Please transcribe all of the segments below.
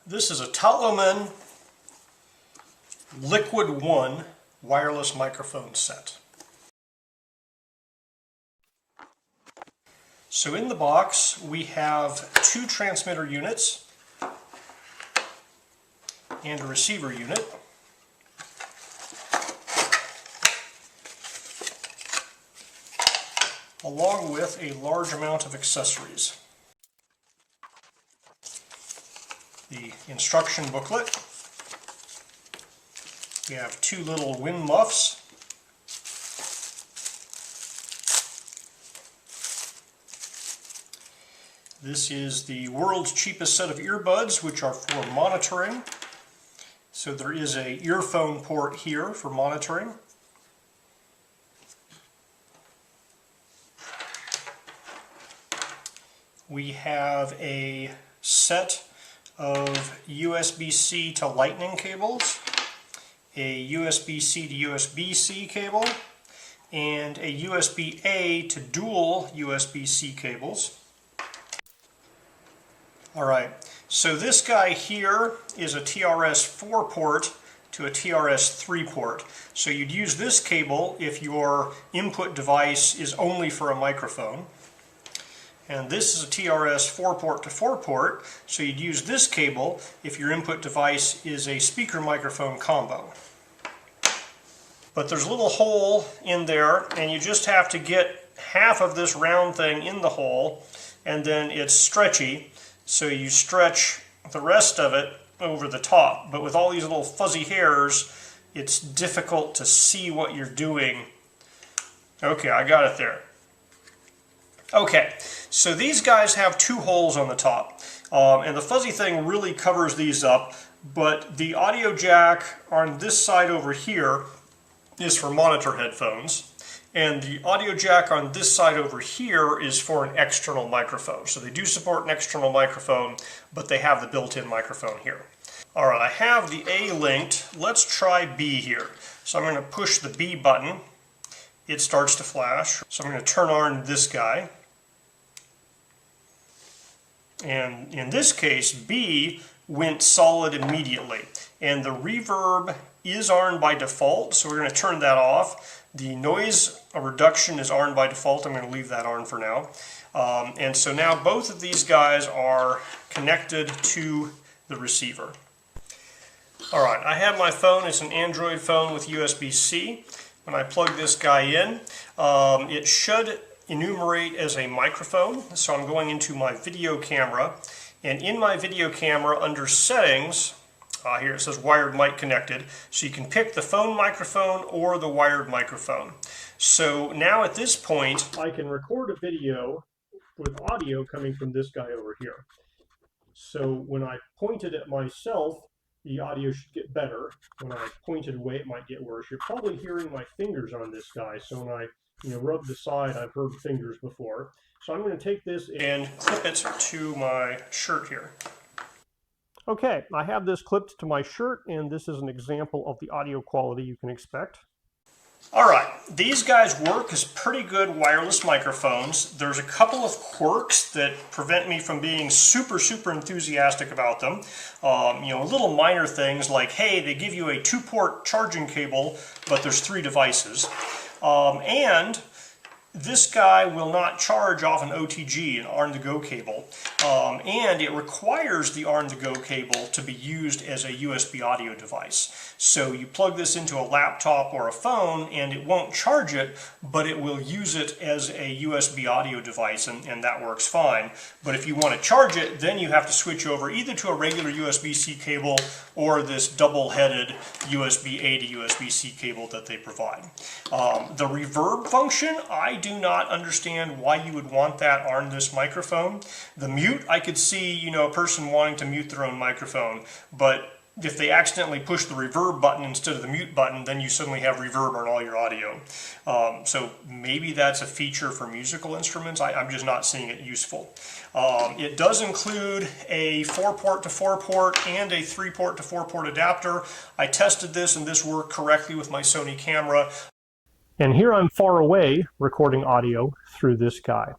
This is a Talomen Liquid One wireless microphone set. So in the box we have two transmitter units and a receiver unit. Along with a large amount of accessories. The instruction booklet. We have two little wind muffs. This is the world's cheapest set of earbuds, which are for monitoring. So there is a earphone port here for monitoring. We have a set of USB-C to Lightning cables, a USB-C to USB-C cable, and a USB-A to dual USB-C cables. Alright, so this guy here is a TRRS 4 port to a TRRS 3 port. So you'd use this cable if your input device is only for a microphone. And this is a TRRS 4 port to 4 port, so you'd use this cable if your input device is a speaker microphone combo. But there's a little hole in there, and you just have to get half of this round thing in the hole, and then it's stretchy, so you stretch the rest of it over the top. But with all these little fuzzy hairs, it's difficult to see what you're doing. Okay, I got it there. Okay, so these guys have two holes on the top, and the fuzzy thing really covers these up, but the audio jack on this side over here is for monitor headphones, and the audio jack on this side over here is for an external microphone. So they do support an external microphone, but they have the built-in microphone here. Alright, I have the A linked. Let's try B here. So I'm going to push the B button. It starts to flash. So I'm going to turn on this guy. And in this case, B went solid immediately. And the reverb is on by default, so we're going to turn that off. The noise reduction is on by default. I'm going to leave that on for now. And so now both of these guys are connected to the receiver. Alright, I have my phone. It's an Android phone with USB-C. When I plug this guy in, it should enumerate as a microphone. So I'm going into my video camera, and in my video camera under settings, here it says wired mic connected, so you can pick the phone microphone or the wired microphone. So now at this point I can record a video with audio coming from this guy over here. So when I point it at myself, the audio should get better. When I point it away, it might get worse. You're probably hearing my fingers on this guy, so when I rub the side, I've heard fingers before. So I'm going to take this and clip it to my shirt here. Okay, I have this clipped to my shirt, and this is an example of the audio quality you can expect. Alright, these guys work as pretty good wireless microphones. There's a couple of quirks that prevent me from being super enthusiastic about them. Little minor things like, hey, they give you a 2-port charging cable, but there's 3 devices. And this guy will not charge off an OTG, an on-the-go cable, and it requires the on-the-go cable to be used as a USB audio device. So you plug this into a laptop or a phone and it won't charge it, but it will use it as a USB audio device, and that works fine. But if you want to charge it, then you have to switch over either to a regular USB-C cable or this double-headed USB-A to USB-C cable that they provide. The reverb function, I do not understand why you would want that on this microphone. The mute, I could see, a person wanting to mute their own microphone, but if they accidentally push the reverb button instead of the mute button, then you suddenly have reverb on all your audio. So maybe that's a feature for musical instruments. I'm just not seeing it useful. It does include a 4-port to 4-port and a 3-port to 4-port adapter. I tested this and this worked correctly with my Sony camera. And here I'm far away recording audio through this guy.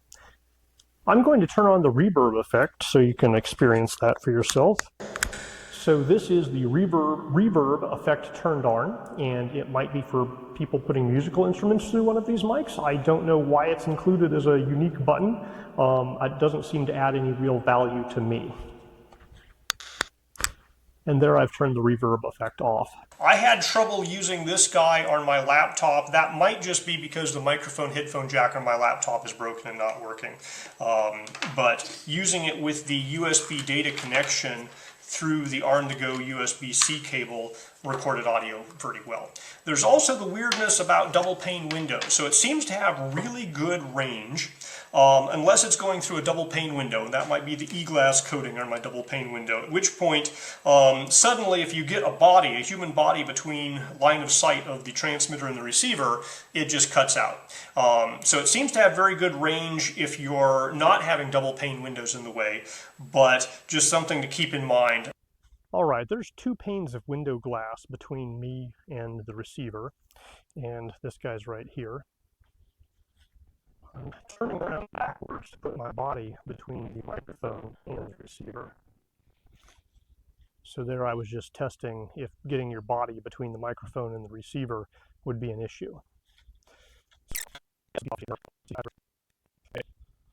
I'm going to turn on the reverb effect so you can experience that for yourself. So this is the reverb effect turned on, and it might be for people putting musical instruments through one of these mics. I don't know why it's included as a unique button. It doesn't seem to add any real value to me. And there I've turned the reverb effect off. I had trouble using this guy on my laptop. That might just be because the microphone headphone jack on my laptop is broken and not working. But using it with the USB data connection through the on-the-go USB-C cable recorded audio pretty well. There's also the weirdness about double pane windows. So it seems to have really good range, unless it's going through a double pane window. That might be the e-glass coating on my double pane window, at which point suddenly if you get a human body between line of sight of the transmitter and the receiver, it just cuts out. So it seems to have very good range if you're not having double pane windows in the way, but just something to keep in mind. All right, there's 2 panes of window glass between me and the receiver, and this guy's right here. I'm turning around backwards to put my body between the microphone and the receiver. So there I was just testing if getting your body between the microphone and the receiver would be an issue.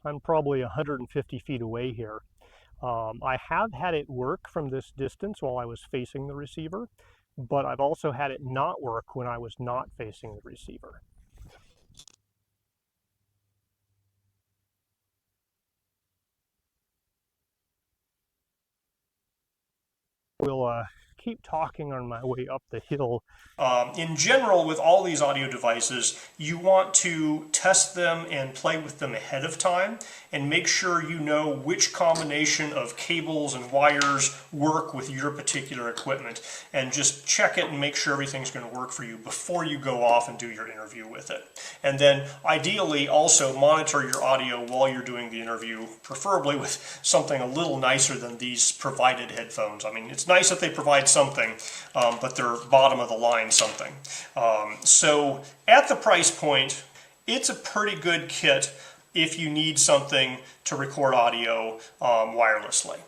I'm probably 150 feet away here. I have had it work from this distance while I was facing the receiver, but I've also had it not work when I was not facing the receiver. We'll keep talking on my way up the hill. In general, with all these audio devices, you want to test them and play with them ahead of time and make sure you know which combination of cables and wires work with your particular equipment, and just check it and make sure everything's going to work for you before you go off and do your interview with it. And then ideally also monitor your audio while you're doing the interview, preferably with something a little nicer than these provided headphones. I mean, it's nice that they provide something, but they're bottom of the line something. So at the price point, it's a pretty good kit if you need something to record audio wirelessly.